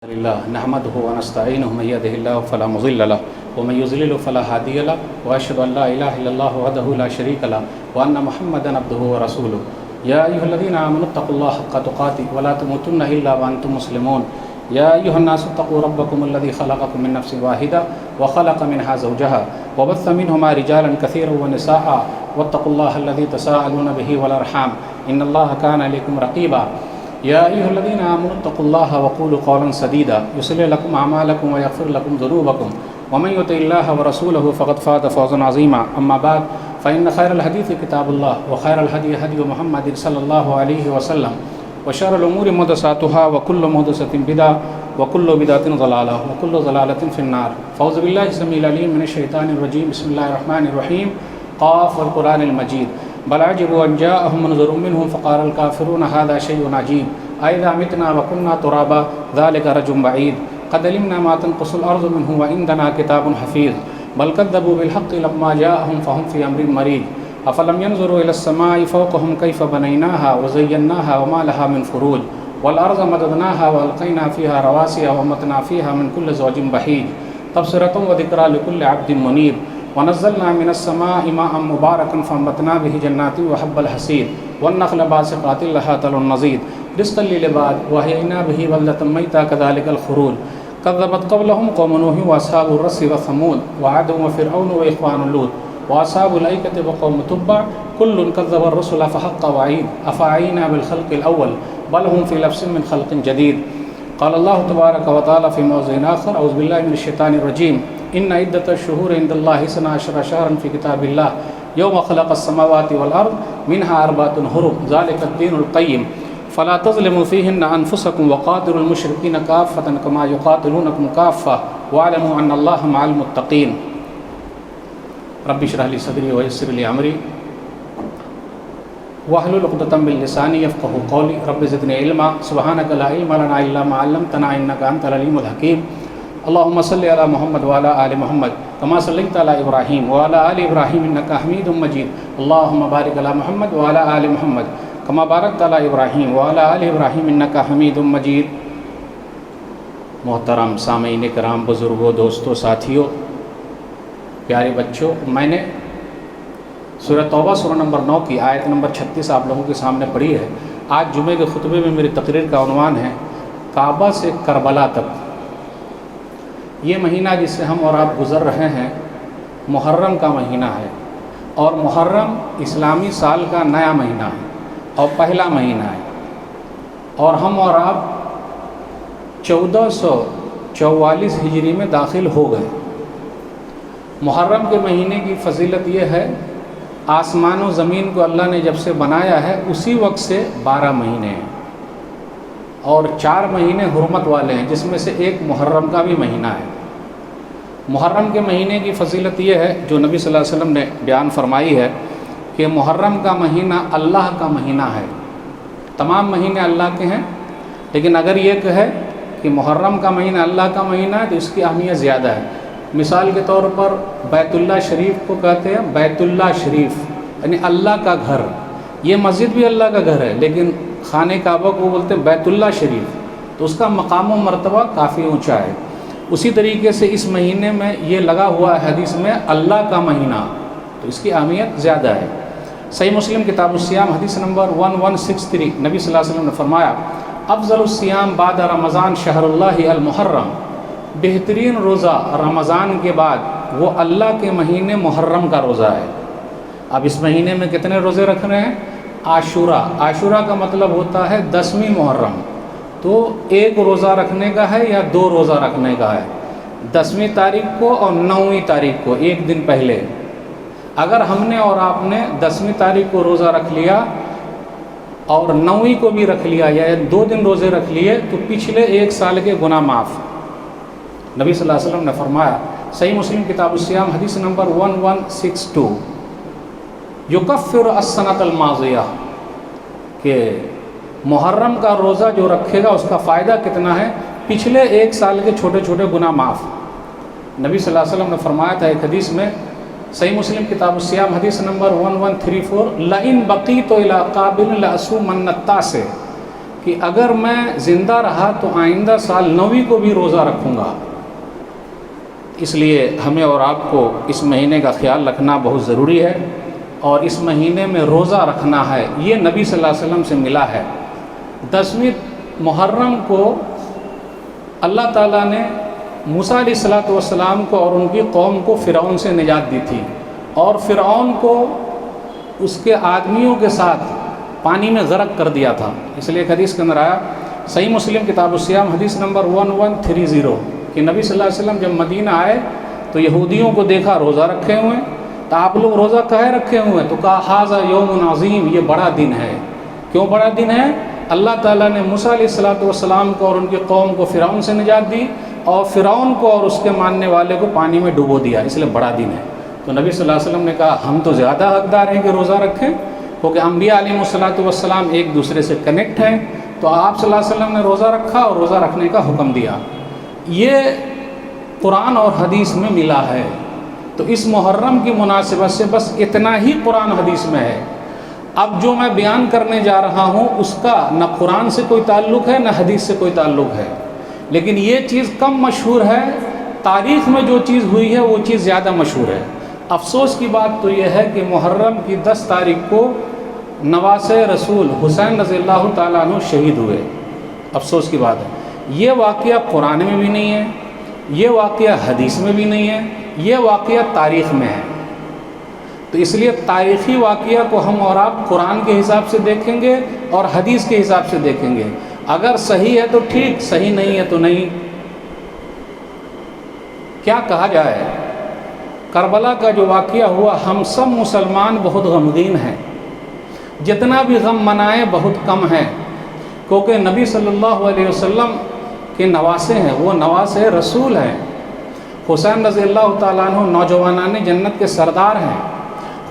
لله نحمده ونستعينه من يهده الله فلا مضل له ومن يضلل فلا هادي له واشهد ان لا اله الا الله وحده لا شريك له وان محمدا عبده ورسوله يا ايها الذين امنوا اتقوا الله حق تقاته ولا تموتن الا وانتم مسلمون يا ايها الناس اتقوا ربكم الذي خلقكم من نفس واحده وخلق منها زوجها وبث منهما رجالا كثيرا ونساء واتقوا الله الذي تساءلون به والارحام ان الله كان عليكم رقيبا يا أيها الذين آمنوا اتقوا الله وقولوا قولا سديدا يصلح لكم أعمالكم ويغفر لكم ذنوبكم ومن يطع الله ورسوله فقد فاز فوزا عظيما أما بعد فإن خير الحديث كتاب الله وخير الهدي هدي محمد صلى الله عليه وسلم وشر الأمور محدثاتها وكل محدثة بدعة وكل بدعة ضلالة وكل ضلالة في النار فأعوذ بالله السميع العليم من الشيطان الرجيم بسم الله الرحمن الرحيم قاف والقرآن المجيد بل عجبوا أن جاءهم منذر منهم فقال الكافرون هذا شيء عجيب أئذا متنا وكنا ترابا ذلك رجل بعيد قد علمنا ما تنقص الأرض منهم وعندنا كتاب حفيظ بل كذبوا بالحق لما جاءهم فهم في أمر مريج أفلم ينظروا إلى السماء فوقهم كيف بنيناها وزيناها وما لها من فروج والأرض مددناها وألقينا فيها رواسي وأنبتنا فيها من كل زوج بهيج تبصرة وذكرى لكل عبد منيب ونزلنا من السماء ماء مباركا فانبتنا به جنات وحب الحصيد والنخل باسقات لها طلع نضيد رزقا للعباد وأحيينا به بلدة ميتا كذلك الخروج كذبت قبلهم قوم نوح وأصحاب الرس وثمود وعاد وفرعون وإخوان لوط وأصحاب الأيكة وقوم تبع كل كذب الرسل فحق وعيد أفعينا بالخلق الأول بل هم في لبس من خلق جديد قال الله تبارك وتعالى في موضع آخر أعوذ بالله من الشيطان الرجيم إن عدة الشهور عند الله 12 شهرا في كتاب الله يوم خلق السماوات والأرض منها أربعة حرم ذلك الدين القيم فلا تظلموا فيهن أنفسكم وقاتلوا المشركين كافة كما يقاتلونكم كافة واعلموا أن الله مع المتقين رب اشرح لي صدري ويسر لي أمري واحلل عقدة من لساني يفقهوا قولي رب زدني علما سبحانك لا علم لنا إلا ما علمتنا إنك أنت العليم الحكيم اللهم صل على محمد وعلى آل محمد كما صليت على إبراهيم وعلى آل إبراهيم إنك حميد مجيد اللهم بارك على محمد وعلى آل محمد كما باركت على إبراهيم وعلى آل إبراهيم إنك حميد مجيد محترم سامعین کرام، بزرگوں، دوستوں، ساتھیوں، پیارے بچوں، میں نے سورہ توبہ سورہ نمبر 9 کی آیت نمبر 36 آپ لوگوں کے سامنے پڑھی ہے۔ آج جمعے کے خطبے میں میری تقریر کا عنوان ہے کعبہ سے کربلا تک۔ یہ مہینہ جس سے ہم اور آپ گزر رہے ہیں محرم کا مہینہ ہے، اور محرم اسلامی سال کا نیا مہینہ ہے اور پہلا مہینہ ہے، اور ہم اور آپ 1444 ہجری میں داخل ہو گئے۔ محرم کے مہینے کی فضیلت یہ ہے، آسمان و زمین کو اللہ نے جب سے بنایا ہے اسی وقت سے 12 مہینے ہیں، اور 4 مہینے حرمت والے ہیں، جس میں سے ایک محرم کا بھی مہینہ ہے۔ محرم کے مہینے کی فضیلت یہ ہے جو نبی صلی اللہ علیہ وسلم نے بیان فرمائی ہے کہ محرم کا مہینہ اللہ کا مہینہ ہے۔ تمام مہینے اللہ کے ہیں، لیکن اگر یہ کہے کہ محرم کا مہینہ اللہ کا مہینہ ہے تو اس کی اہمیت زیادہ ہے۔ مثال کے طور پر بیت اللہ شریف کو کہتے ہیں بیت اللہ شریف، یعنی اللہ کا گھر۔ یہ مسجد بھی اللہ کا گھر ہے، لیکن خانہ کعبہ کو بولتے ہیں بیت اللہ شریف، تو اس کا مقام و مرتبہ کافی اونچا ہے۔ اسی طریقے سے اس مہینے میں یہ لگا ہوا ہے حدیث میں اللہ کا مہینہ، تو اس کی اہمیت زیادہ ہے۔ صحیح مسلم کتاب الصیام حدیث نمبر 1163 نبی صلی اللہ علیہ وسلم نے فرمایا افضل الصیام بعد رمضان شہر اللہ المحرم، بہترین روزہ رمضان کے بعد وہ اللہ کے مہینے محرم کا روزہ ہے۔ اب اس مہینے میں کتنے روزے رکھ رہے ہیں؟ عاشورہ کا مطلب ہوتا ہے 10ویں محرم، تو ایک روزہ رکھنے کا ہے یا 2 روزہ رکھنے کا ہے؟ 10ویں تاریخ کو اور 9ویں تاریخ کو، ایک دن پہلے۔ اگر ہم نے اور آپ نے 10ویں تاریخ کو روزہ رکھ لیا اور 9ویں کو بھی رکھ لیا یا 2 دن روزے رکھ لیے تو پچھلے 1 سال کے گناہ معاف۔ نبی صلی اللہ علیہ وسلم نے فرمایا، صحیح مسلم کتاب الصیام حدیث نمبر 1162 یکفر السنۃ الماضیہ، کہ محرم کا روزہ جو رکھے گا اس کا فائدہ کتنا ہے؟ پچھلے 1 سال کے چھوٹے چھوٹے گناہ معاف۔ نبی صلی اللہ علیہ وسلم نے فرمایا تھا ایک حدیث میں، صحیح مسلم کتاب الصیام حدیث نمبر 1134 لئن بقیت الی قابل لاصومن التاسع، کہ اگر میں زندہ رہا تو آئندہ سال 9ویں کو بھی روزہ رکھوں گا۔ اس لیے ہمیں اور آپ کو اس مہینے کا خیال رکھنا بہت ضروری ہے، اور اس مہینے میں روزہ رکھنا ہے۔ یہ نبی صلی اللہ علیہ وسلم سے ملا ہے۔ 10ویں محرم کو اللہ تعالیٰ نے موسیٰ علیہ السلام کو اور ان کی قوم کو فرعون سے نجات دی تھی، اور فرعون کو اس کے آدمیوں کے ساتھ پانی میں غرق کر دیا تھا۔ اس لیے ایک حدیث کے اندر آیا، صحیح مسلم کتاب الصیام حدیث نمبر 1130، کہ نبی صلی اللہ علیہ وسلم جب مدینہ آئے تو یہودیوں کو دیکھا روزہ رکھے ہوئے ہیں، تو آپ لوگ روزہ کہے رکھے ہوئے ہیں؟ تو کہا ھذا یوم عظیم، یہ بڑا دن ہے۔ کیوں بڑا دن ہے؟ اللہ تعالیٰ نے موسیٰ علیہ السلام کو اور ان کی قوم کو فرعون سے نجات دی، اور فرعون کو اور اس کے ماننے والے کو پانی میں ڈبو دیا، اس لیے بڑا دن ہے۔ تو نبی صلی اللہ علیہ وسلم نے کہا ہم تو زیادہ حقدار ہیں کہ روزہ رکھیں، کیونکہ انبیاء علیہ السلام ایک دوسرے سے کنیکٹ ہیں۔ تو آپ صلی اللہ علیہ وسلم نے روزہ رکھا اور روزہ رکھنے کا حکم دیا۔ یہ قرآن اور حدیث میں ملا ہے۔ تو اس محرم کی مناسبت سے بس اتنا ہی قرآن حدیث میں ہے۔ اب جو میں بیان کرنے جا رہا ہوں اس کا نہ قرآن سے کوئی تعلق ہے نہ حدیث سے کوئی تعلق ہے، لیکن یہ چیز کم مشہور ہے۔ تاریخ میں جو چیز ہوئی ہے وہ چیز زیادہ مشہور ہے۔ افسوس کی بات تو یہ ہے کہ محرم کی 10 تاریخ کو نواسۂ رسول حسین رضی اللہ تعالیٰ عنہ شہید ہوئے۔ افسوس کی بات ہے، یہ واقعہ قرآن میں بھی نہیں ہے، یہ واقعہ حدیث میں بھی نہیں ہے، یہ واقعہ تاریخ میں ہے۔ تو اس لیے تاریخی واقعہ کو ہم اور آپ قرآن کے حساب سے دیکھیں گے اور حدیث کے حساب سے دیکھیں گے۔ اگر صحیح ہے تو ٹھیک، صحیح نہیں ہے تو نہیں۔ کیا کہا جائے، کربلا کا جو واقعہ ہوا، ہم سب مسلمان بہت غمگین ہیں، جتنا بھی غم منائیں بہت کم ہے، کیونکہ نبی صلی اللہ علیہ وسلم کے نواسے ہیں، وہ نواسے رسول ہیں۔ حسین رضی اللہ تعالیٰ عنہ نوجوانان جنت کے سردار ہیں۔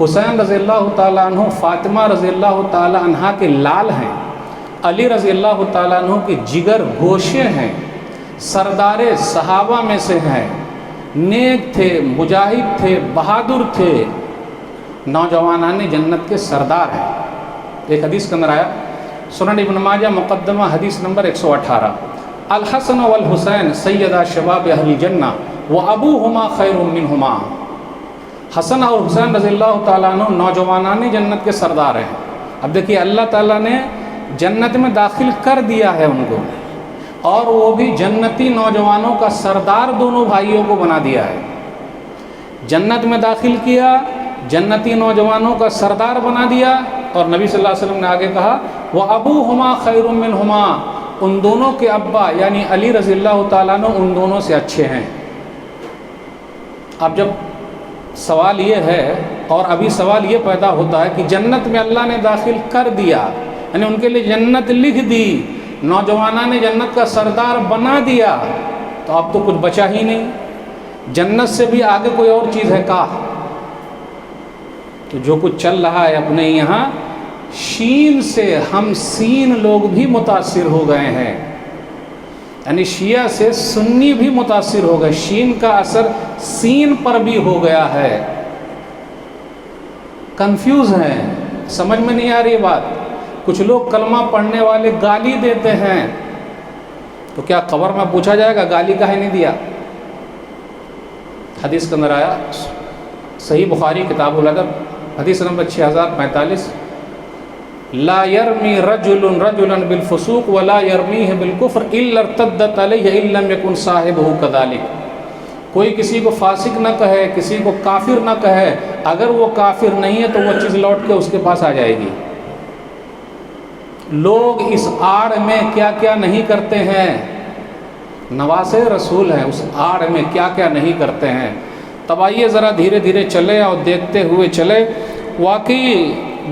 حسین رضی اللہ تعالیٰ عنہ فاطمہ رضی اللہ تعالیٰ عنہ کے لال ہیں۔ علی رضی اللہ تعالیٰ عنہ کے جگر گوشے ہیں، سردار صحابہ میں سے ہیں، نیک تھے، مجاہد تھے، بہادر تھے، نوجوانان جنت کے سردار ہیں۔ ایک حدیث کے اندر آیا، سنن ابن ماجہ مقدمہ حدیث نمبر 118، الحسن والحسین سیدہ شباب اہل الجنہ وابوہما خیر منہما۔ حسن اور حسین رضی اللہ تعالیٰ عنہ نوجوانان جنت کے سردار ہیں۔ اب دیکھیے اللہ تعالیٰ نے جنت میں داخل کر دیا ہے ان کو، اور وہ بھی جنتی نوجوانوں کا سردار دونوں بھائیوں کو بنا دیا ہے۔ جنت میں داخل کیا، جنتی نوجوانوں کا سردار بنا دیا، اور نبی صلی اللہ علیہ وسلم نے آگے کہا وَأَبُوهُمَا خَيْرٌ مِّنْهُمَا، ان دونوں کے ابا یعنی علی رضی اللہ تعالیٰ عنہ ان دونوں سے اچھے ہیں۔ اب جب سوال یہ ہے، اور ابھی سوال یہ پیدا ہوتا ہے کہ جنت میں اللہ نے داخل کر دیا، یعنی ان کے لیے جنت لکھ دی، نوجوانان نے جنت کا سردار بنا دیا، تو اب تو کچھ بچا ہی نہیں، جنت سے بھی آگے کوئی اور چیز ہے کا؟ تو جو کچھ چل رہا ہے اپنے یہاں، شین سے ہم سین لوگ بھی متاثر ہو گئے ہیں، یعنی شیعہ سے سنی بھی متاثر ہو گئے، شین کا اثر سین پر بھی ہو گیا ہے۔ کنفیوز ہیں، سمجھ میں نہیں آ رہی بات۔ کچھ لوگ کلمہ پڑھنے والے گالی دیتے ہیں، تو کیا قبر میں پوچھا جائے گا گالی کاہے نہیں دیا؟ حدیث کے اندر آیا، صحیح بخاری کتاب الادب حدیث نمبر 6045، لا يرمی رجل رجلا بالفسوق ولا يرمیہ بالکفر الا ارتدت علیہ ان لم یکن صاحبہ کذلک۔ کوئی کسی کو فاسق نہ کہے، کسی کو کافر نہ کہے، اگر وہ کافر نہیں ہے تو وہ چیز لوٹ کے اس کے پاس آ جائے گی۔ لوگ اس آڑ میں کیا کیا نہیں کرتے ہیں، نواسے رسول ہیں، اس آڑ میں کیا کیا نہیں کرتے ہیں۔ تب آئیے ذرا دھیرے دھیرے چلے اور دیکھتے ہوئے چلے۔ واقعی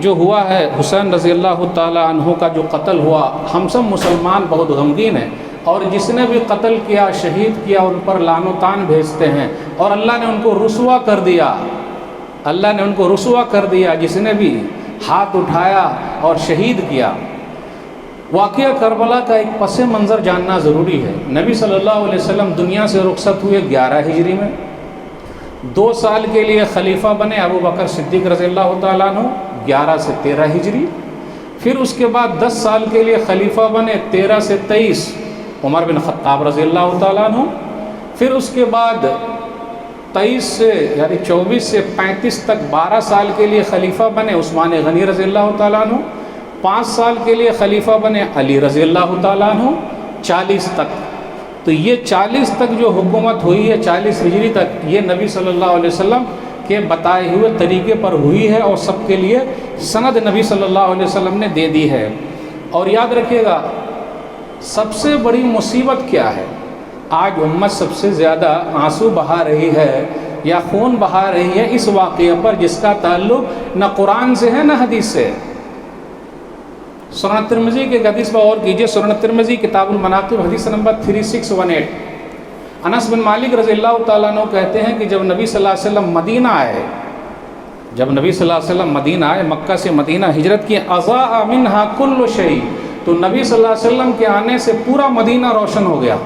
جو ہوا ہے حسین رضی اللہ تعالیٰ عنہ کا جو قتل ہوا، ہم سب مسلمان بہت غمگین ہیں، اور جس نے بھی قتل کیا، شہید کیا، ان پر لعن و طعن بھیجتے ہیں، اور اللہ نے ان کو رسوا کر دیا، اللہ نے ان کو رسوا کر دیا جس نے بھی ہاتھ اٹھایا اور شہید کیا۔ واقعہ کربلا کا ایک پس منظر جاننا ضروری ہے۔ نبی صلی اللہ علیہ وسلم دنیا سے رخصت ہوئے 11 ہجری میں، 2 سال کے لیے خلیفہ بنے ابو بکر صدیق رضی اللہ تعالیٰ عنہ 11 سے 13 ہجری، پھر اس کے بعد 10 سال کے لیے خلیفہ بنے 13 سے 23 عمر بن خطاب رضی اللہ تعالیٰ عنہ. پھر اس کے بعد 23 سے یعنی 24 سے 35 تک 12 سال کے لیے خلیفہ بنے عثمان غنی رضی اللہ تعالیٰ عنہ. 5 سال کے لیے خلیفہ بنے علی رضی اللہ تعالیٰ عنہ 40 تک. تو یہ 40 تک جو حکومت ہوئی ہے 40 ہجری تک، یہ نبی صلی اللہ علیہ وسلم کے بتائے ہوئے طریقے پر ہوئی ہے، اور سب کے لیے سند نبی صلی اللہ علیہ وسلم نے دے دی ہے. اور یاد رکھیے گا، سب سے بڑی مصیبت کیا ہے؟ آج امت سب سے زیادہ آنسو بہا رہی ہے یا خون بہا رہی ہے اس واقعے پر جس کا تعلق نہ قرآن سے ہے نہ حدیث سے. سنن ترمذی کے حدیث پر غور کیجئے. سنن ترمذی کتاب المناقب حدیث نمبر 3618. انس بن مالک رضی اللہ تعالیٰ عنہ کہتے ہیں کہ جب نبی صلی اللہ علیہ وسلم مدینہ آئے، مکہ سے مدینہ ہجرت کی، اضاء منہا کل شیء، تو نبی صلی اللہ علیہ وسلم کے آنے سے پورا مدینہ روشن ہو گیا.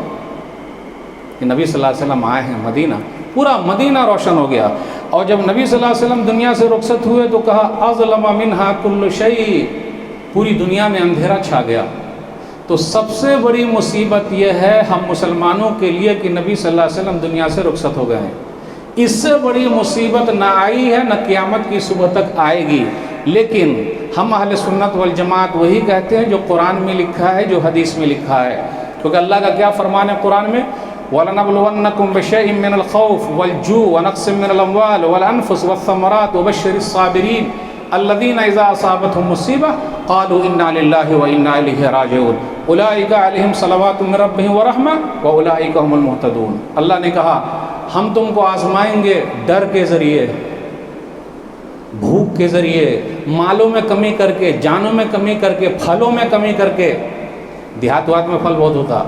کہ نبی صلی اللہ علیہ وسلم آئے ہیں مدینہ، پورا مدینہ روشن ہو گیا. اور جب نبی صلی اللہ علیہ وسلم دنیا سے رخصت ہوئے تو کہا اظلم منہا کل شیء، پوری دنیا میں اندھیرا چھا گیا. تو سب سے بڑی مصیبت یہ ہے ہم مسلمانوں کے لیے کہ نبی صلی اللہ علیہ وسلم دنیا سے رخصت ہو گئے ہیں. اس سے بڑی مصیبت نہ آئی ہے نہ قیامت کی صبح تک آئے گی. لیکن ہم اہل سنت والجماعت وہی کہتے ہیں جو قرآن میں لکھا ہے، جو حدیث میں لکھا ہے. کیونکہ اللہ کا کیا فرمان ہے قرآن میں؟ وَلَنَبْلُوَنَّكُمْ بِشَيْءٍ مِّنَ الْخَوْفِ وَالْجُوعِ وَنَقْصٍ مِّنَ الْأَمْوَالِ وَالْأَنفُسِ وَالثَّمَرَاتِ وَبَشِّرِ الصَّابِرِينَ الَّذِينَ إِذَا أَصَابَتْهُمْ مُصِيبَةٌ قَالُوا إِنَّا لِلَّهِ وَإِنَّا إِلَيْهِ رَاجِعُونَ أُولَٰئِكَ عَلَيْهِمْ صَلَوَاتٌ مِّن رَّبِّهِمْ وَرَحْمَةٌ وَأُولَٰئِكَ هُمُ الْمُهْتَدُونَ. اللہ نے کہا ہم تم کو آزمائیں گے ڈر کے ذریعے، بھوک کے ذریعے، مالوں میں کمی کر کے، جانوں میں کمی کر کے، پھلوں میں کمی کر کے. دیہات میں پھل بہت ہوتا.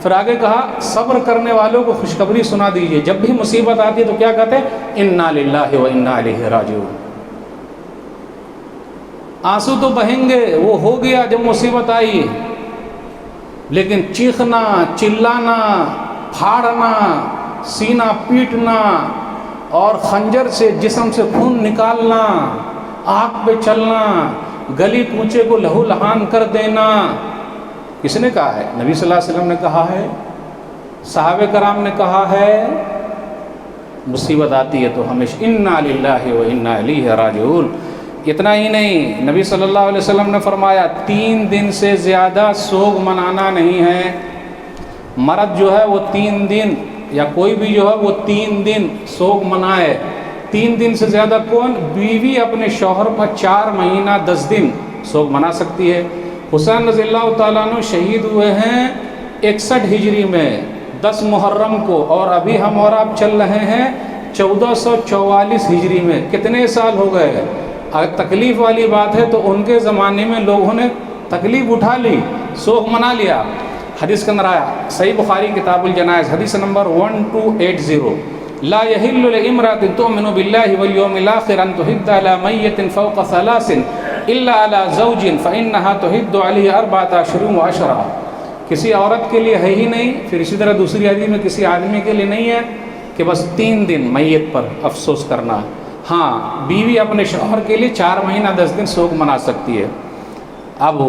پھر آگے کہا صبر کرنے والوں کو خوشخبری سنا دیجئے. جب بھی مصیبت آتی ہے تو کیا کہتے ہیں؟ انا للہ و انا الیہ راجعون. آنسو تو بہیں گے، وہ ہو گیا جب مصیبت آئی، لیکن چیخنا، چلانا، پھاڑنا، سینہ پیٹنا اور خنجر سے جسم سے خون نکالنا، آگ پہ چلنا، گلی کوچے کو لہو لہان کر دینا، کس نے کہا ہے؟ نبی صلی اللہ علیہ وسلم نے کہا ہے، صحابہ کرام نے کہا ہے. مصیبت آتی ہے تو ہمیشہ انا للہ و انا الیہ راجعون. اتنا ہی نہیں، نبی صلی اللہ علیہ وسلم نے فرمایا 3 دن سے زیادہ سوگ منانا نہیں ہے. مرد جو ہے وہ 3 دن یا کوئی بھی جو ہے وہ 3 دن سوگ منائے. 3 دن سے زیادہ کون؟ بیوی اپنے شوہر پر 4 مہینہ 10 دن سوگ منا سکتی ہے. حسین رضی اللہ تعالیٰ عنہ شہید ہوئے ہیں 61 ہجری میں 10 محرم کو، اور ابھی ہم اور آپ چل رہے ہیں 1444 ہجری میں. کتنے سال ہو گئے؟ اگر تکلیف والی بات ہے تو ان کے زمانے میں لوگوں نے تکلیف اٹھا لی، سوگ منا لیا. حدیث کے اندر آیا، صحیح بخاری کتاب الجنائز حدیث نمبر 1280، لا يحل لامرأة تؤمن بالله واليوم الآخر أن تحد على ميت فوق 3 إلا على زوج فإنها تحد عليه 14 وعشرة. کسی عورت کے لیے ہے ہی نہیں. پھر اسی طرح دوسری حدیث میں کسی آدمی کے لیے نہیں ہے کہ بس 3 دن میت پر افسوس کرنا. ہاں، بیوی اپنے شوہر کے لیے 4 مہینہ 10 دن سوگ منا سکتی ہے. اب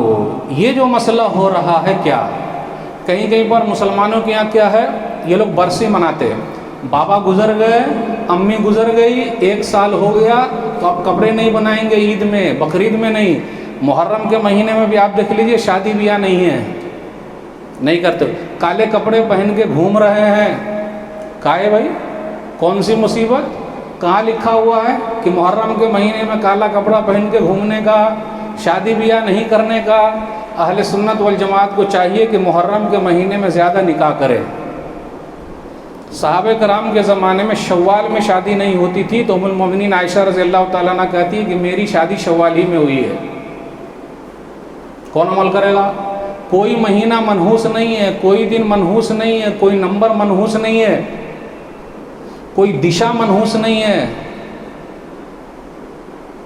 یہ جو مسئلہ ہو رہا ہے، کیا کہیں کہیں پر مسلمانوں کے یہاں کیا ہے، یہ لوگ برسی مناتے ہیں. بابا گزر گئے، امی گزر گئی، 1 سال ہو گیا تو اب کپڑے نہیں بنائیں گے عید میں، بقرعید میں نہیں. محرم کے مہینے میں بھی آپ دیکھ لیجئے شادی بیاہ نہیں ہے، نہیں کرتے. کالے کپڑے پہن کے گھوم رہے ہیں. کائے بھائی، کون سی مصیبت؟ کہاں لکھا ہوا ہے کہ محرم کے مہینے میں کالا کپڑا پہن کے گھومنے کا، شادی بیاہ نہیں کرنے کا؟ اہل سنت والجماعت کو چاہیے کہ محرم کے مہینے میں زیادہ نکاح کرے. صحابہ کرام کے زمانے میں شوال میں شادی نہیں ہوتی تھی تو ام المؤمنین عائشہ رضی اللہ تعالیٰ عنہ کہتی ہے کہ میری شادی شوال ہی میں ہوئی ہے. کون عمل کرے گا؟ کوئی مہینہ منحوس نہیں ہے، کوئی دن منحوس نہیں ہے، کوئی نمبر منحوس نہیں ہے، کوئی دشا منحوس نہیں ہے.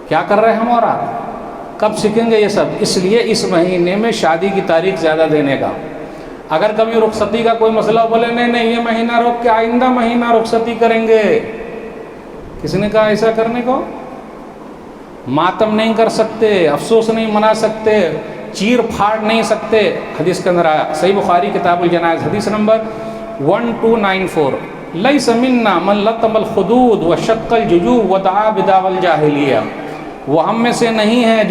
کیا کر رہے ہیں ہم اور آپ؟ کب سیکھیں گے یہ سب؟ اس لیے اس مہینے میں شادی کی تاریخ زیادہ دینے کا. اگر کبھی رخصتی کا کوئی مسئلہ بولے نہیں یہ مہینہ روک کے آئندہ مہینہ رخصتی کریں گے، کس نے کہا ایسا کرنے کو؟ ماتم نہیں کر سکتے، افسوس نہیں منا سکتے، چیر پھاڑ نہیں سکتے۔ حدیث کے اندر آیا، صحیح بخاری کتاب الجنائز حدیث نمبر 1294، لیس منا من لطم الخدود وشق الجیوب ودعا بدعوی الجاہلیہ، وہ ہم میں سے نہیں ہے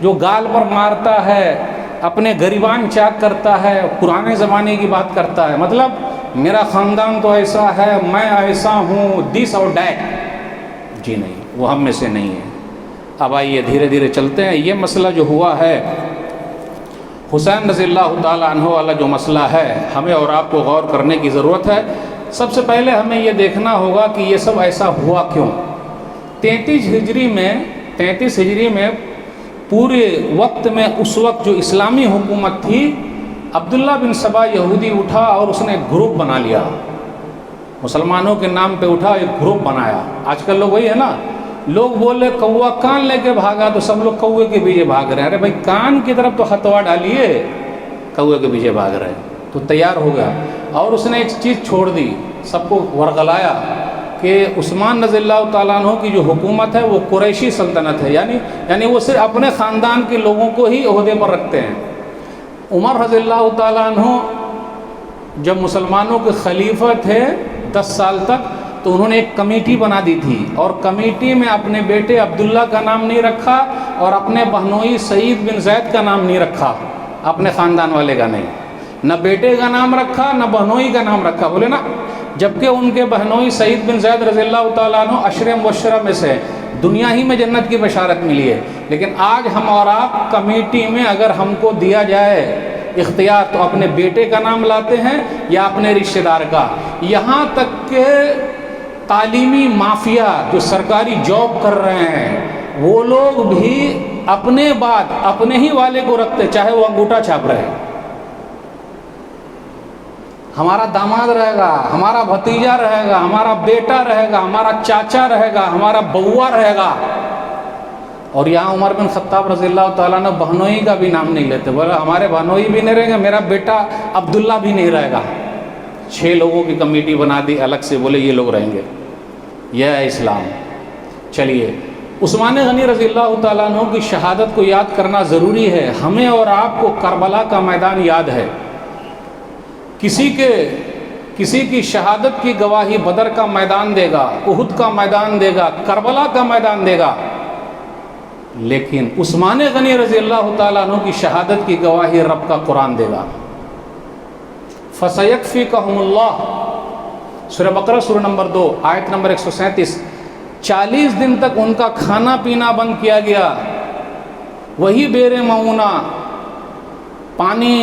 جو گال پر مارتا ہے، اپنے گریبان چاک کرتا ہے، پرانے زمانے کی بات کرتا ہے، مطلب میرا خاندان تو ایسا ہے، میں ایسا ہوں، دس اور دیٹ۔ جی نہیں، وہ ہم میں سے نہیں ہے۔ اب آئیے دھیرے دھیرے چلتے ہیں۔ یہ مسئلہ جو ہوا ہے حسین رضی اللہ تعالیٰ عنہ والا جو مسئلہ ہے، ہمیں اور آپ کو غور کرنے کی ضرورت ہے۔ سب سے پہلے ہمیں یہ دیکھنا ہوگا کہ یہ سب ایسا ہوا کیوں۔ 33 ہجری میں پورے وقت میں اس وقت جو اسلامی حکومت تھی، عبداللہ بن سبا یہودی اٹھا اور اس نے ایک گروپ بنا لیا، مسلمانوں کے نام پہ اٹھا ایک گروپ بنایا۔ آج کل لوگ وہی ہے نا، لوگ بولے کوا کان لے کے بھاگا تو سب لوگ کوے کے پیچھے بھاگ رہے ہیں۔ ارے بھائی کان کی طرف تو ہتھوا ڈالیے، کوے کے پیچھے بھاگ رہے ہیں۔ تو تیار ہو گیا اور اس نے ایک چیز چھوڑ دی، سب کو ورغلایا کہ عثمان رضی اللہ تعالیٰ عنہ کی جو حکومت ہے وہ قریشی سلطنت ہے، یعنی وہ صرف اپنے خاندان کے لوگوں کو ہی عہدے پر رکھتے ہیں۔ عمر رضی اللہ تعالیٰ عنہ جب مسلمانوں کے خلیفہ تھے 10 سال تک، تو انہوں نے ایک کمیٹی بنا دی تھی، اور کمیٹی میں اپنے بیٹے عبداللہ کا نام نہیں رکھا اور اپنے بہنوئی سعید بن زید کا نام نہیں رکھا، اپنے خاندان والے کا نہیں، نہ بیٹے کا نام رکھا نہ بہنوئی کا نام رکھا، بولے نا، جبکہ ان کے بہنوئی سعید بن زید رضی اللہ تعالیٰ عنہ عشر مبشرہ میں سے، دنیا ہی میں جنت کی بشارت ملی ہے۔ لیکن آج ہم اور آپ کمیٹی میں اگر ہم کو دیا جائے اختیار تو اپنے بیٹے کا نام لاتے ہیں یا اپنے رشتہ دار کا، یہاں تک کہ تعلیمی مافیا جو سرکاری جاب کر رہے ہیں وہ لوگ بھی اپنے بعد اپنے ہی والے کو رکھتے، چاہے وہ انگوٹھا چھاپ رہے، ہمارا داماد رہے گا، ہمارا بھتیجا رہے گا، ہمارا بیٹا رہے گا، ہمارا چاچا رہے گا، ہمارا بوا رہے گا۔ اور یہاں عمر بن خطاب رضی اللہ تعالیٰ نے بہنوئی کا بھی نام نہیں لیتے، بولا ہمارے بہنوئی بھی نہیں رہیں گے، میرا بیٹا عبداللہ بھی نہیں رہے گا۔ 6 لوگوں کی کمیٹی بنا دی الگ سے، بولے یہ لوگ رہیں گے، یہ ہے اسلام۔ چلیے، عثمان غنی رضی اللہ تعالیٰ عنہ کی شہادت کو یاد کرنا ضروری ہے۔ ہمیں اور آپ کو کربلا کا میدان یاد ہے، کسی کی شہادت کی گواہی بدر کا میدان دے گا، احد کا میدان دے گا، کربلا کا میدان دے گا، لیکن عثمان غنی رضی اللہ تعالیٰ عنہ کی شہادت کی گواہی رب کا قرآن دے گا۔ فَسَيَكْفِيكَهُمُ اللَّهُ، سورہ بقرہ سورہ نمبر 2 آیت نمبر 137۔ 40 دن تک ان کا کھانا پینا بند کیا گیا، وہی بیر معونہ، پانی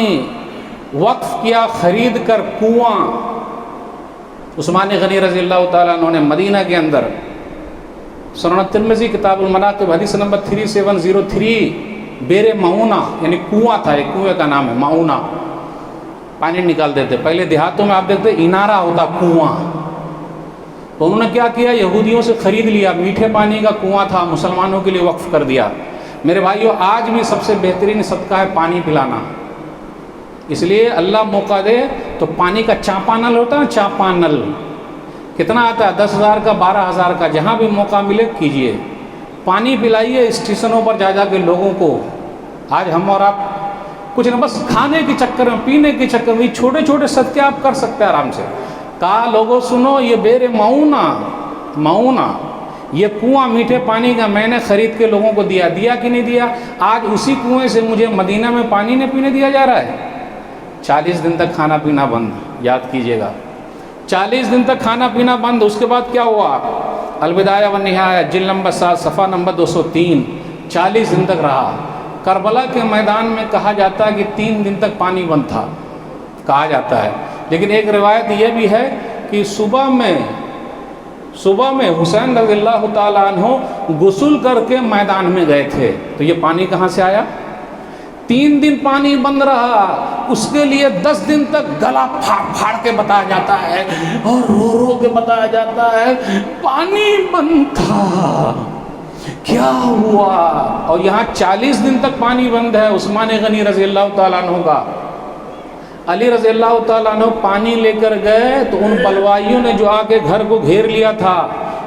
وقف کیا خرید کر کنواں۔ عثمان غنی رضی اللہ تعالیٰ عنہ نے مدینہ کے اندر، سنن ترمذی کتاب المناقب حدیث نمبر 3703، بیر معونہ یعنی کنواں تھا، ایک کنویں کا نام ہے معونہ، پانی نکالتے تھے۔ پہلے دیہاتوں میں آپ دیکھتے انارہ ہوتا، کنواں، تو انہوں نے کیا کیا، یہودیوں سے خرید لیا، میٹھے پانی کا کنواں تھا، مسلمانوں کے لیے وقف کر دیا۔ میرے بھائیو، آج بھی سب سے بہترین صدقہ ہے پانی پلانا، اس لیے اللہ موقع دے تو پانی کا چاپا نل ہوتا ہے، چاپا نل کتنا آتا ہے، 10,000 کا، 12,000 کا، جہاں بھی موقع ملے کیجئے، پانی پلائیے اسٹیشنوں پر جا کے لوگوں کو۔ آج ہم اور آپ کچھ نہ، بس کھانے کے چکر میں، پینے کے چکر میں، چھوٹے چھوٹے صدقے آپ کر سکتے ہیں آرام سے۔ کہا لوگوں سنو، یہ بیر معونہ، یہ کنواں میٹھے پانی کا میں نے خرید کے لوگوں کو دیا کہ نہیں دیا؟ آج اسی کنویں سے مجھے مدینہ میں پانی نہیں پینے دیا جا رہا ہے۔ 40 دن تک کھانا پینا بند، یاد کیجئے گا، 40 دن تک کھانا پینا بند۔ اس کے بعد کیا ہوا؟ البدایہ والنہایہ جلد نمبر 7 صفحہ نمبر 203، 40 دن تک رہا۔ کربلا کے میدان میں کہا جاتا ہے کہ 3 دن تک پانی بند تھا، کہا جاتا ہے، لیکن ایک روایت یہ بھی ہے کہ صبح میں حسین رضی اللہ تعالیٰ عنہ غسل کر کے میدان میں گئے تھے، تو یہ پانی کہاں سے آیا؟ 3 دن پانی بند رہا، اس کے لیے 10 دن تک گلا پھاڑ کے بتایا جاتا ہے اور رو کے بتایا جاتا ہے پانی بند تھا، کیا ہوا؟ اور یہاں 40 دن تک پانی بند ہے عثمان غنی رضی اللہ تعالیٰ عنہ کا۔ علی رضی اللہ تعالیٰ عنہ پانی لے کر گئے تو ان بلوائیوں نے جو آ کے گھر کو گھیر لیا تھا،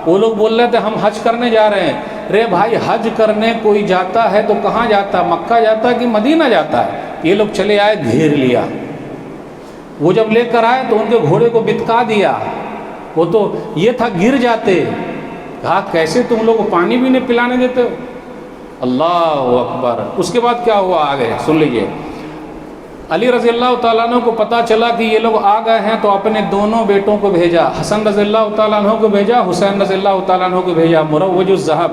وہ لوگ بول رہے تھے ہم حج کرنے جا رہے ہیں، رے بھائی حج کرنے کوئی جاتا ہے تو کہاں جاتا ہے؟ مکہ جاتا ہے کہ مدینہ جاتا ہے؟ یہ لوگ چلے آئے، گھیر لیا۔ وہ جب لے کر آئے تو ان کے گھوڑے کو بتکا دیا، وہ تو یہ تھا گر جاتے۔ کہا کیسے تم لوگ کو پانی بھی نہیں پلانے دیتے ہو؟ اللہ اکبر۔ اس کے بعد کیا ہوا آگے سن لیجئے۔ علی رضی اللہ تعالیٰ عنہ کو پتہ چلا کہ یہ لوگ آ گئے ہیں تو اپنے دونوں بیٹوں کو بھیجا، حسن رضی اللہ تعالیٰ عنہ کو بھیجا، حسین رضی اللہ تعالیٰ عنہ کو بھیجا۔ مروج الذہب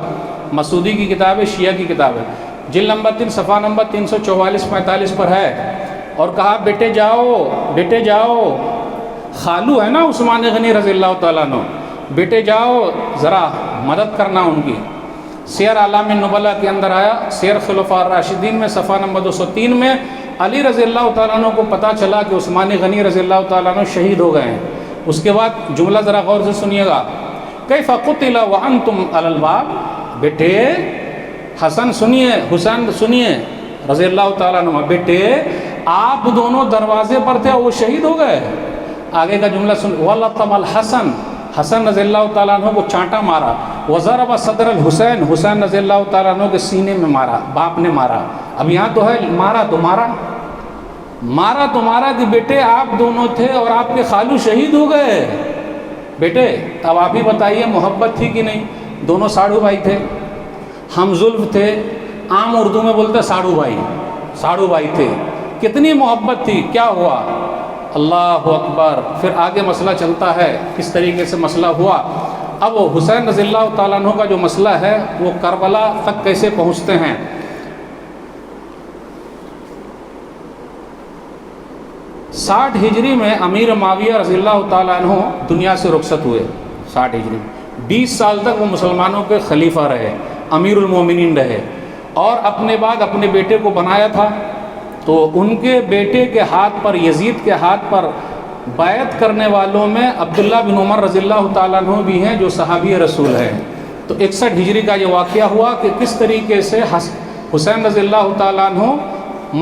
مسعودی کی کتاب ہے، شیعہ کی کتاب ہے، جلد نمبر 3 صفحہ نمبر 344-45 پر ہے۔ اور کہا بیٹے جاؤ، بیٹے جاؤ، خالو ہے نا عثمان غنی رضی اللہ تعالیٰ عنہ، بیٹے جاؤ ذرا مدد کرنا ان کی۔ سیر اعلام النبلاء کے اندر آیا، سیر خلفاء الراشدین میں صفحہ نمبر 203 میں علی رضی اللہ تعالیٰ عنہ کو پتہ چلا کہ عثمان غنی رضی اللہ تعالیٰ عنہ شہید ہو گئے ہیں۔ اس کے بعد جملہ ذرا غور سے سنیے گا، کیف قتل وانتم علی الباب، بیٹے حسن سنیے، حسین سنیے رضی اللہ تعالیٰ عنہ، بیٹے آپ دونوں دروازے پر تھے اور وہ شہید ہو گئے۔ آگے کا جملہ سن، وَلَطَمَ الْحَسَنَ، حسن رضی اللہ تعالیٰ عنہ کو چانٹا مارا، وَضَرَبَ صَدْرَ الْحُسَيْن، حسین رضی اللہ تعالیٰ عنہ کے سینے میں مارا، باپ نے مارا۔ اب یہاں تو ہے مارا تو مارا، مارا تو مارا کہ بیٹے آپ دونوں تھے اور آپ کے خالو شہید ہو گئے۔ بیٹے اب آپ ہی بتائیے محبت تھی کہ نہیں؟ دونوں ساڑھو بھائی تھے، ہم زلف تھے، عام اردو میں بولتے ساڑھو بھائی، ساڑھو بھائی تھے، کتنی محبت تھی۔ کیا ہوا؟ اللہ اکبر۔ پھر آگے مسئلہ چلتا ہے کس طریقے سے مسئلہ ہوا۔ اب حسین رضی اللہ تعالیٰ عنہ کا جو مسئلہ ہے وہ کربلا تک کیسے پہنچتے ہیں۔ 60 ہجری میں امیر معاویہ رضی اللہ تعالیٰ عنہ دنیا سے رخصت ہوئے۔ 60 ہجری میں 20 سال تک وہ مسلمانوں کے خلیفہ رہے، امیر المومنین رہے، اور اپنے بعد اپنے بیٹے کو بنایا تھا۔ تو ان کے بیٹے کے ہاتھ پر، یزید کے ہاتھ پر بیعت کرنے والوں میں عبداللہ بن عمر رضی اللہ تعالیٰ عنہ بھی ہیں جو صحابی رسول ہیں۔ تو 61 ہجری کا یہ واقعہ ہوا کہ کس طریقے سے حسین رضی اللہ تعالیٰ عنہ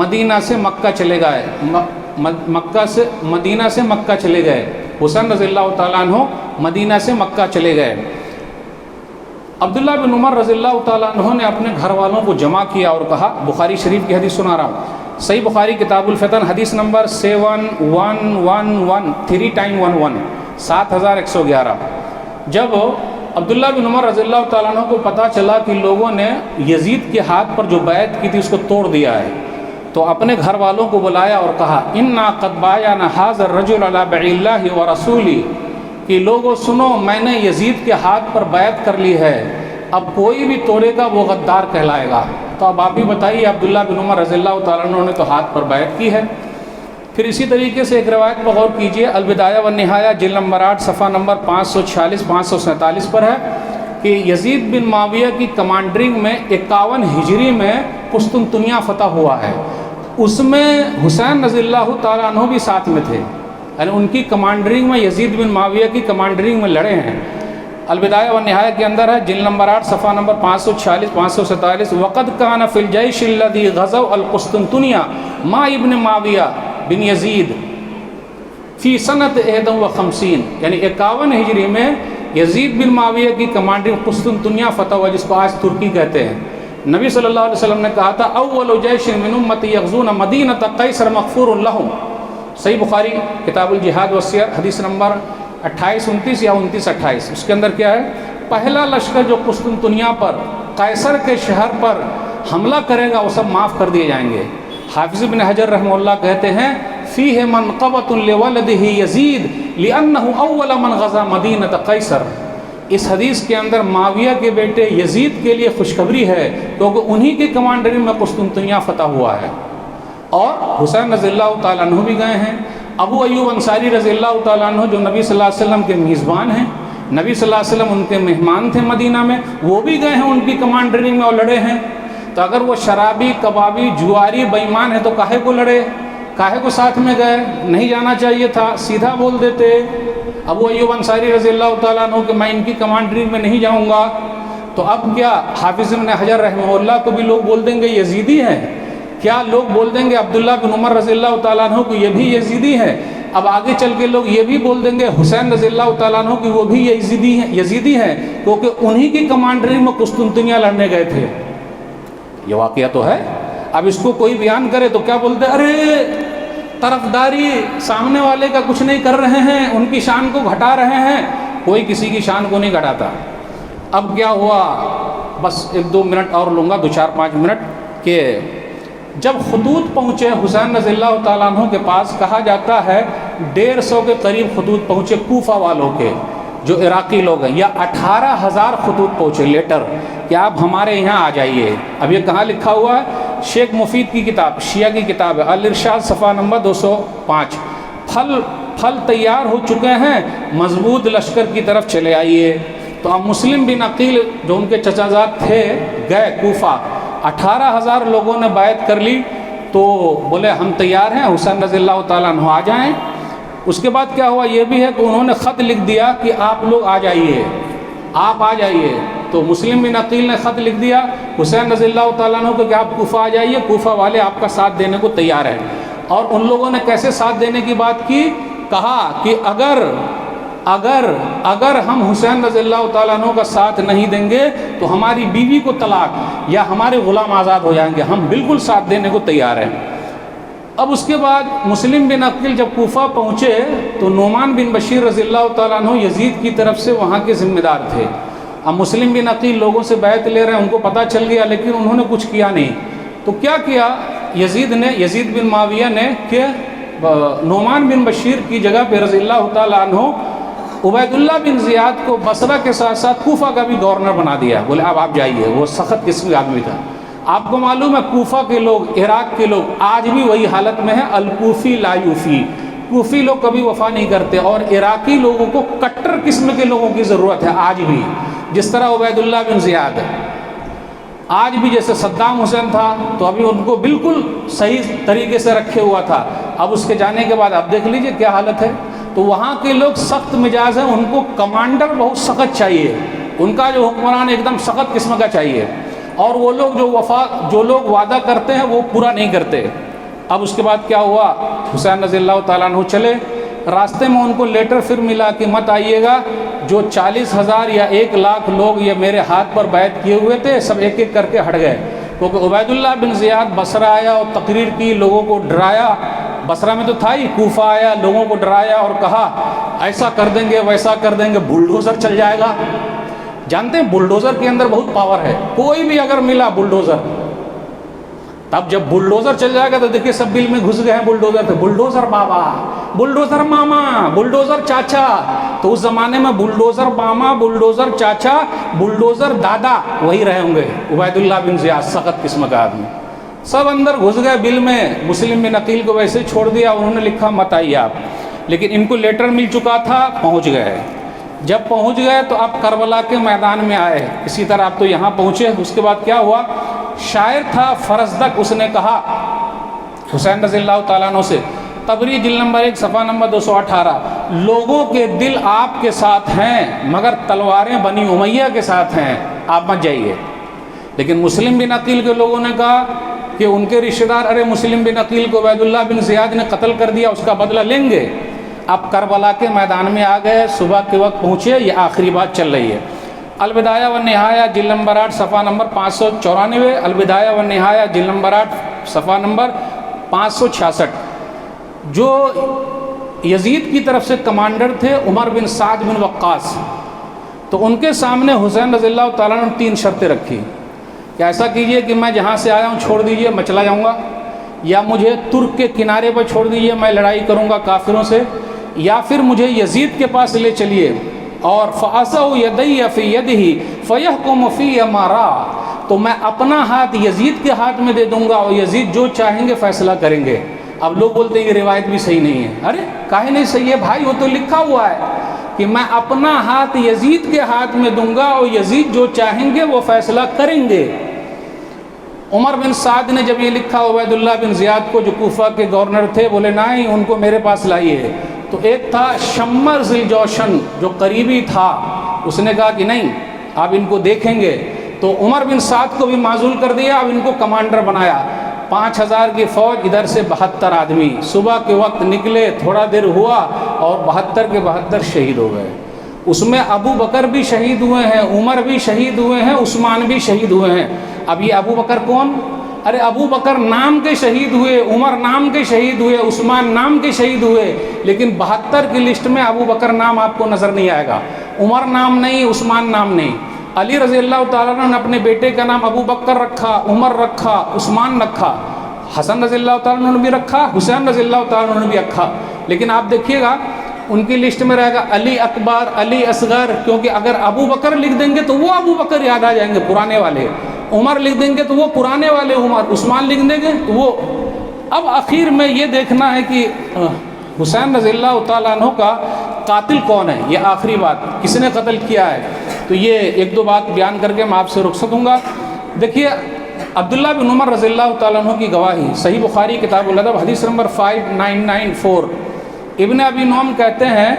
مدینہ سے مکہ چلے گئے، مکہ سے مدینہ سے مکہ چلے گئے، حسین رضی اللہ تعالیٰ عنہ مدینہ سے مکہ چلے گئے۔ عبداللہ بن عمر رضی اللہ تعالیٰ عنہ نے اپنے گھر والوں کو جمع کیا اور کہا، بخاری شریف کی حدیث سنا رہا ہوں، صحیح بخاری کتاب الفتن حدیث نمبر 7111 3x11 7111۔ جب عبداللہ بن عمر رضی اللہ تعالیٰ عنہ کو پتہ چلا کہ لوگوں نے یزید کے ہاتھ پر جو بیعت کی تھی اس کو توڑ دیا ہے، تو اپنے گھر والوں کو بلایا اور کہا، انا قد بایعنا ھذا الرجل علی بیع اللہ ورسولہ، کہ لوگوں سنو میں نے یزید کے ہاتھ پر بیعت کر لی ہے، اب کوئی بھی توڑے گا وہ غدار کہلائے گا۔ تو اب آپ بھی بتائیے، عبداللہ بن عمر رضی اللہ تعالیٰ عنہ نے تو ہاتھ پر بیعت کی ہے۔ پھر اسی طریقے سے ایک روایت پر غور کیجئے، البدایہ والنہایہ جلد نمبر 8 صفحہ نمبر 546-547 پر ہے کہ یزید بن معاویہ کی کمانڈرنگ میں 51 ہجری میں قسطنطنیہ فتح ہوا ہے، اس میں حسین رضی اللہ تعالیٰ عنہ بھی ساتھ میں تھے، یعنی ان کی کمانڈرنگ میں یزید بن معاویہ کی کمانڈرنگ میں لڑے ہیں۔ البدایہ والنہایہ کے اندر ہے جلد نمبر 8 صفحہ نمبر 546-547، وقد کان فی الجیش الذی غزوا القسطنطنیہ مع ابن معاویہ بن یزید فی سنت 51، یعنی 51 ہجری میں یزید بن معاویہ کی کمانڈنگ قسطنطنیہ فتح ہوا، جس کو آج ترکی کہتے ہیں۔ نبی صلی اللہ علیہ وسلم نے کہا تھا، اول جیش من امتی یغزون مدینہ قیصر مغفور لہم، صحیح بخاری کتاب الجہاد والسیر حدیث نمبر 28-29 یا 29-28۔ اس کے اندر کیا ہے؟ پہلا لشکر جو قسطنطنیہ پر، قیصر کے شہر پر حملہ کرے گا وہ سب معاف کر دیے جائیں گے۔ حافظ ابن حجر رحمہ اللہ کہتے ہیں، فیہ منقبۃ لولدہ یزید لأنہ اول من غزا مدینہ قیصر، اس حدیث کے اندر معاویہ کے بیٹے یزید کے لیے خوشخبری ہے کیونکہ انہی کی کمانڈرنگ میں قسطنطنیہ فتح ہوا ہے۔ اور حسین رضی اللہ تعالیٰ عنہ بھی گئے ہیں، ابو ایوب انصاری رضی اللہ تعالیٰ عنہ جو نبی صلی اللہ علیہ وسلم کے میزبان ہیں، نبی صلی اللہ علیہ وسلم ان کے مہمان تھے مدینہ میں، وہ بھی گئے ہیں ان کی کمانڈرنگ میں اور لڑے ہیں۔ تو اگر وہ شرابی، کبابی، جواری، بےایمان ہے تو کاہے کو لڑے، کاہے کو ساتھ میں گئے؟ نہیں جانا چاہیے تھا، سیدھا بول دیتے۔ ابو ایوب انصاری رضی اللہ تعالیٰ عنہ کہ میں ان کی کمانڈرنگ میں نہیں جاؤں گا، تو اب کیا حافظ ابن حجر رحمہ اللہ کو بھی لوگ بول دیں گے یزیدی ہیں؟ کیا لوگ بول دیں گے عبداللہ بن عمر رضی اللہ تعالیٰ عنہ کو یہ بھی یزیدی ہے؟ اب آگے چل کے لوگ یہ بھی بول دیں گے حسین رضی اللہ تعالیٰ عنہ کہ وہ بھی یزیدی ہیں کیونکہ انہی کی کمانڈری میں قسطنطنیہ لڑنے گئے تھے. یہ واقعہ تو ہے. اب اس کو کوئی بیان کرے تو کیا بولتے ہیں، ارے طرفداری سامنے والے کا کچھ نہیں کر رہے ہیں، ان کی شان کو گھٹا رہے ہیں. کوئی کسی کی شان کو نہیں گھٹاتا. اب کیا ہوا، بس 1-2 منٹ اور لوں گا، 2-4-5 منٹ، کہ جب خطوط پہنچے حسین رضی اللہ تعالیٰ عنہ کے پاس، کہا جاتا ہے 150 کے قریب خطوط پہنچے کوفہ والوں کے جو عراقی لوگ ہیں، یا 18,000 خطوط پہنچے لیٹر کہ آپ ہمارے یہاں آ جائیے. اب یہ کہاں لکھا ہوا ہے؟ شیخ مفید کی کتاب، شیعہ کی کتاب ہے، الارشاد صفحہ نمبر 205. پھل تیار ہو چکے ہیں، مضبوط لشکر کی طرف چلے آئیے. تو اب مسلم بن عقیل جو ان کے چچا زاد تھے گئے کوفہ، 18,000 لوگوں نے بیعت کر لی. تو بولے ہم تیار ہیں، حسین رضی اللہ تعالیٰ عنہ آ جائیں. اس کے بعد کیا ہوا یہ بھی ہے کہ انہوں نے خط لکھ دیا کہ آپ لوگ آ جائیے، آپ آ جائیے. تو مسلم بن عقیل نے خط لکھ دیا حسین رضی اللہ تعالیٰ عنہ کو کہ آپ کوفہ آ جائیے، کوفہ والے آپ کا ساتھ دینے کو تیار ہیں. اور ان لوگوں نے کیسے ساتھ دینے کی بات کی؟ کہا کہ اگر ہم حسین رضی اللہ تعالیٰ عنہ کا ساتھ نہیں دیں گے تو ہماری بیوی کو طلاق یا ہمارے غلام آزاد ہو جائیں گے، ہم بالکل ساتھ دینے کو تیار ہیں. اب اس کے بعد مسلم بن عقیل جب کوفہ پہنچے تو نعمان بن بشیر رضی اللہ تعالیٰ عنہ یزید کی طرف سے وہاں کے ذمہ دار تھے. اب مسلم بن عقیل لوگوں سے بیعت لے رہے ہیں، ان کو پتہ چل گیا لیکن انہوں نے کچھ کیا نہیں. تو کیا کیا یزید بن معاویہ نے کہ نعمان بن بشیر کی جگہ پہ رضی اللہ تعالیٰ عنہ عبید اللہ بن زیاد کو بصرہ کے ساتھ ساتھ کوفہ کا بھی گورنر بنا دیا. بولے اب آپ جائیے. وہ سخت قسم کا آدمی تھا. آپ کو معلوم ہے کوفہ کے لوگ، عراق کے لوگ آج بھی وہی حالت میں ہے، الکوفی لا یوفی. کوفی لوگ کبھی وفا نہیں کرتے، اور عراقی لوگوں کو کٹر قسم کے لوگوں کی ضرورت ہے آج بھی. جس طرح عبید اللہ بن زیاد آج بھی، جیسے صدام حسین تھا تو ابھی ان کو بالکل صحیح طریقے سے رکھے ہوا تھا، اب اس کے جانے کے بعد اب دیکھ لیجئے کیا حالت ہے. تو وہاں کے لوگ سخت مزاج ہیں، ان کو کمانڈر بہت سخت چاہیے، ان کا جو حکمران ایک دم سخت قسم کا چاہیے. اور وہ لوگ جو لوگ وعدہ کرتے ہیں وہ پورا نہیں کرتے. اب اس کے بعد کیا ہوا، حسین رضی اللہ تعالیٰ عنہ چلے. راستے میں ان کو لیٹر پھر ملا کہ مت آئیے گا، جو 40,000 یا 1,00,000 لوگ یہ میرے ہاتھ پر بیعت کیے ہوئے تھے سب ایک ایک کر کے ہٹ گئے. کیونکہ عبید اللہ بن زیاد بصرہ آیا اور تقریر کی، لوگوں کو ڈرایا. بصرہ میں تو تھا ہی، کوفہ آیا، لوگوں کو ڈرایا اور کہا ایسا کر دیں گے ویسا کر دیں گے، بلڈوزر چل جائے گا. جانتے ہیں بلڈوزر کے اندر بہت پاور ہے، کوئی بھی اگر ملا بلڈوزر، تب جب بلڈوزر چل جائے گا تو دیکھیے سب دل میں گھس گئے ہیں بلڈوزر تھے، بلڈوزر بابا، بلڈوزر ماما، بلڈوزر چاچا. تو اس زمانے میں بلڈوزر ماما، بلڈوزر چاچا، بلڈوزر دادا وہی رہے ہوں گے. عبید اللہ بن زیاد سخت قسم کا آدمی، سب اندر گھس گئے بل میں. مسلم بن عقیل کو ویسے چھوڑ دیا، انہوں نے لکھا مت آئیے آپ. لیکن ان کو لیٹر مل چکا تھا، پہنچ گئے. جب پہنچ گئے تو اب کربلا کے میدان میں آئے. اسی طرح آپ تو یہاں پہنچے. اس کے بعد کیا ہوا، شاعر تھا فرزدق، اس نے کہا حسین رضی اللہ تعالیٰ عنہ سے، طبری جلد نمبر 1 صفحہ نمبر 218، لوگوں کے دل آپ کے ساتھ ہیں مگر تلواریں بنی امیہ کے ساتھ ہیں، آپ مت جائیے. لیکن مسلم بن عقیل کے لوگوں نے کہا کہ ان کے رشتہ دار، ارے مسلم بن عقیل کو عبید اللہ بن زیاد نے قتل کر دیا، اس کا بدلہ لیں گے. اب کربلا کے میدان میں آ گئے، صبح کے وقت پہنچے. یہ آخری بات چل رہی ہے. البدایہ و نہایہ جلد نمبر 8 صفحہ نمبر 594، البدایہ و نہایہ جلد نمبر 8 صفحہ نمبر 566. جو یزید کی طرف سے کمانڈر تھے عمر بن سعد بن وقاص، تو ان کے سامنے حسین رضی اللہ تعالیٰ نے 3 شرطیں رکھی کہ ایسا کیجئے کہ میں جہاں سے آیا ہوں چھوڑ دیجئے، میں چلا جاؤں گا، یا مجھے ترک کے کنارے پر چھوڑ دیجئے، میں لڑائی کروں گا کافروں سے، یا پھر مجھے یزید کے پاس لے چلیے اور فَأَسَوْ يَدَيَّ فِي يَدِهِ فَيَحْكُمُ فِيَّ مَا رَأَى، تو میں اپنا ہاتھ یزید کے ہاتھ میں دے دوں گا اور یزید جو چاہیں گے فیصلہ کریں گے. اب لوگ بولتے ہیں یہ روایت بھی صحیح نہیں ہے. ارے کاہے نہیں صحیح ہے بھائی، وہ تو لکھا ہوا ہے کہ میں اپنا ہاتھ یزید کے ہاتھ میں دوں گا اور یزید جو چاہیں گے وہ فیصلہ کریں گے. عمر بن سعد نے جب یہ لکھا عبید اللہ بن زیاد کو جو کوفہ کے گورنر تھے، بولے نہیں ان کو میرے پاس لائیے. تو ایک تھا شمر ذی الجوشن جو قریبی تھا، اس نے کہا کہ نہیں آپ ان کو دیکھیں گے. تو عمر بن سعد کو بھی معزول کر دیا، اب ان کو کمانڈر بنایا. 5000 کی فوج، ادھر سے 72 آدمی صبح کے وقت نکلے، تھوڑا دیر ہوا اور 72 کے 72 شہید ہو گئے۔ اس میں ابو بکر بھی شہید ہوئے ہیں، عمر بھی شہید ہوئے ہیں، عثمان بھی شہید ہوئے ہیں۔ اب یہ ابو بکر کون؟ ارے ابو بکر نام کے شہید ہوئے، عمر نام کے شہید ہوئے، عثمان نام کے شہید ہوئے، لیکن 72 کی لسٹ میں ابو بکر نام آپ کو نظر نہیں آئے گا، عمر نام نہیں، عثمان نام نہیں۔ علی رضی اللہ تعالیٰ عنہ نے اپنے بیٹے کا نام ابو بکر رکھا، عمر رکھا، عثمان رکھا، حسن رضی اللہ تعالیٰ عنہ نے بھی رکھا، حسین رضی اللہ تعالیٰ عنہ نے بھی رکھا، لیکن آپ دیکھیے گا ان کی لسٹ میں رہے گا علی اکبر، علی اصغر، کیونکہ اگر ابو بکر لکھ دیں گے تو وہ ابو بکر یاد آ جائیں گے پرانے والے، عمر لکھ دیں گے تو وہ پرانے والے عمر، عثمان لکھ دیں گے تو وہ۔ اب آخر میں یہ دیکھنا ہے کہ حسین رضی اللہ تعالیٰ عنہ کا قاتل کون ہے، یہ آخری بات، کس نے قتل کیا ہے۔ تو یہ ایک دو بات بیان کر کے میں آپ سے رخصت ہوں گا۔ دیکھیے عبداللہ بن عمر رضی اللہ تعالیٰ عنہ کی گواہی، صحیح بخاری کتاب الادب حدیث نمبر 5994، ابن ابی نعم کہتے ہیں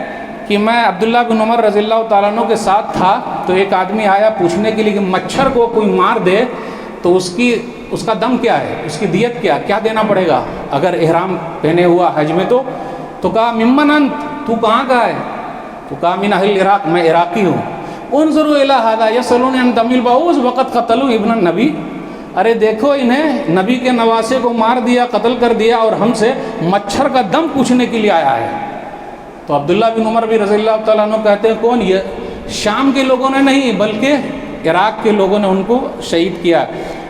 کہ میں عبداللہ بن عمر رضی اللہ تعالیٰ عنہ کے ساتھ تھا، تو ایک آدمی آیا پوچھنے کے لیے کہ مچھر کو کوئی مار دے تو اس کا دم کیا ہے، اس کی دیت کیا دینا پڑے گا اگر احرام پہنے ہوا حج میں؟ تو کہا ممن انت، تو کہاں کا ہے؟ تو کہا من اہل العراق، میں عراقی ہوں۔ انظروا الی ھذا یسألون عن دم البعوض وقد قتلوا ابن النبی، ارے دیکھو انہیں نبی کے نواسے کو مار دیا، قتل کر دیا، اور ہم سے مچھر کا دم پوچھنے کے لیے آیا ہے۔ تو عبداللہ بن عمر بھی رضی اللہ تعالیٰ عنہ کہتے ہیں کون یہ؟ شام کے لوگوں نے نہیں بلکہ عراق کے لوگوں نے ان کو شہید کیا۔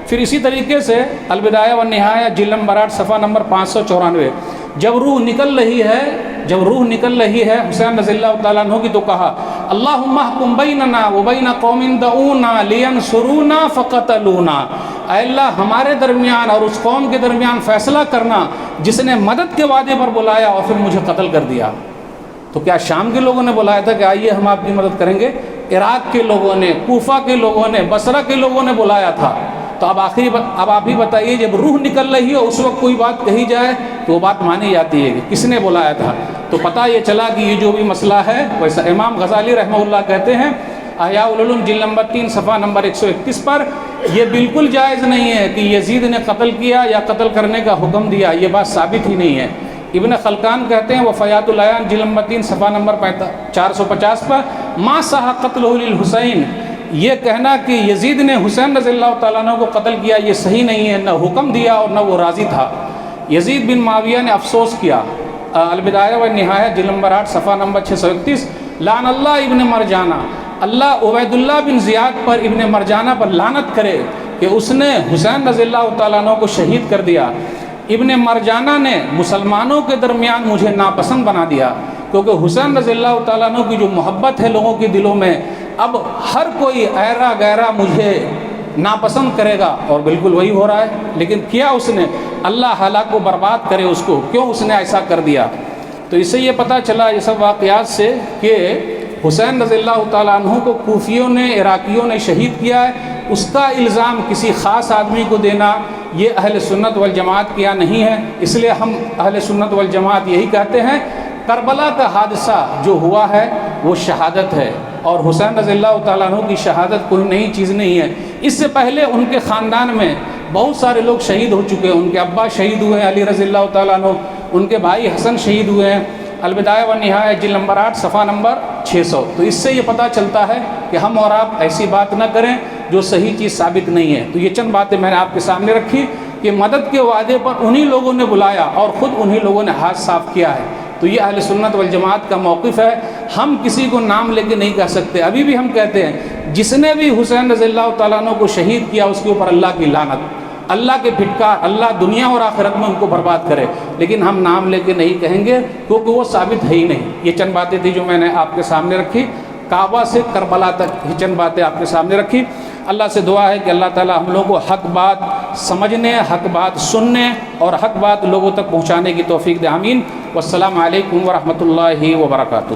پھر اسی طریقے سے البدایہ والنہایہ جلد نمبر 8 صفحہ نمبر 594، جب روح نکل رہی ہے حسین رضی اللہ تعالیٰ عنہ کی، تو کہا اللہم احکم بیننا وبین قوم دعونا لینصرونا فقتلونا، اے اللہ ہمارے درمیان اور اس قوم کے درمیان فیصلہ کرنا جس نے مدد کے وعدے پر بلایا اور پھر مجھے قتل کر دیا۔ تو کیا شام کے لوگوں نے بلایا تھا کہ آئیے ہم آپ کی مدد کریں گے؟ عراق کے لوگوں نے، کوفہ کے لوگوں نے، بصرہ کے لوگوں نے بلایا تھا۔ تو اب آپ ہی بتائیے، جب روح نکل رہی ہو اس وقت کوئی بات کہی جائے تو وہ بات مانی جاتی ہے کہ کس نے بلایا تھا؟ تو پتہ یہ چلا کہ یہ جو بھی مسئلہ ہے، ویسا امام غزالی رحمہ اللہ کہتے ہیں احیاء العلوم جلد نمبر 3 صفحہ نمبر 131 پر، یہ بالکل جائز نہیں ہے کہ یزید نے قتل کیا یا قتل کرنے کا حکم دیا، یہ بات ثابت ہی نہیں ہے۔ ابن خلقان کہتے ہیں وفیات العیان جلد نمبر 3 صفحہ نمبر 450 پر، ما صح قتلہ للحسین، یہ کہنا کہ یزید نے حسین رضی اللہ تعالیٰ عنہ کو قتل کیا یہ صحیح نہیں ہے، نہ حکم دیا اور نہ وہ راضی تھا۔ یزید بن معاویہ نے افسوس کیا، البدایہ والنہایہ جلد نمبر 8 صفحہ نمبر 631، لعن اللہ ابن مرجانہ، اللہ عبید اللہ بن زیاد پر، ابن مرجانہ پر لعنت کرے کہ اس نے حسین رضی اللہ تعالیٰ عنہ کو شہید کر دیا۔ ابن مرجانہ نے مسلمانوں کے درمیان مجھے ناپسند بنا دیا، کیونکہ حسین رضی اللہ تعالیٰ عنہ کی جو محبت ہے لوگوں کے دلوں میں، اب ہر کوئی ایرا غیرہ مجھے ناپسند کرے گا، اور بالکل وہی ہو رہا ہے۔ لیکن کیا اس نے، اللہ ہلاک کو برباد کرے اس کو، کیوں اس نے ایسا کر دیا؟ تو اس سے یہ پتہ چلا یہ سب واقعات سے کہ حسین رضی اللہ تعالیٰ عنہ کو کوفیوں نے، عراقیوں نے شہید کیا ہے، اس کا الزام کسی خاص آدمی کو دینا یہ اہل سنت والجماعت کیا نہیں ہے۔ اس لیے ہم اہل سنت والجماعت یہی کہتے ہیں کربلا کا حادثہ جو ہوا ہے وہ شہادت ہے، اور حسین رضی اللہ تعالیٰ عنہ کی شہادت کوئی نئی چیز نہیں ہے۔ اس سے پہلے ان کے خاندان میں بہت سارے لوگ شہید ہو چکے ہیں، ان کے ابا شہید ہوئے ہیں علی رضی اللہ تعالیٰ عنہ، ان کے بھائی حسن شہید ہوئے ہیں، البدایہ والنہایہ جلد نمبر 8 صفحہ نمبر 600۔ تو اس سے یہ پتہ چلتا ہے کہ ہم اور آپ ایسی بات نہ کریں جو صحیح چیز ثابت نہیں ہے۔ تو یہ چند باتیں میں نے آپ کے سامنے رکھی کہ مدد کے وعدے پر انہی لوگوں نے بلایا اور خود انہی لوگوں نے ہاتھ صاف کیا ہے۔ تو یہ اہل سنت والجماعت کا موقف ہے، ہم کسی کو نام لے کے نہیں کہہ سکتے۔ ابھی بھی ہم کہتے ہیں جس نے بھی حسین رضی اللہ تعالیٰ عنہ کو شہید کیا اس کے اوپر اللہ کی لعنت، اللہ کے پھٹکار، اللہ دنیا اور آخرت میں ان کو برباد کرے، لیکن ہم نام لے کے نہیں کہیں گے کیونکہ وہ ثابت ہے ہی نہیں۔ یہ چند باتیں تھیں جو میں نے آپ کے سامنے رکھی، کعبہ سے کربلا تک یہ چند باتیں آپ کے سامنے رکھی۔ اللہ سے دعا ہے کہ اللہ تعالی ہم لوگوں کو حق بات سمجھنے، حق بات سننے اور حق بات لوگوں تک پہنچانے کی توفیق دے، آمین۔ والسلام علیکم ورحمۃ اللہ وبرکاتہ۔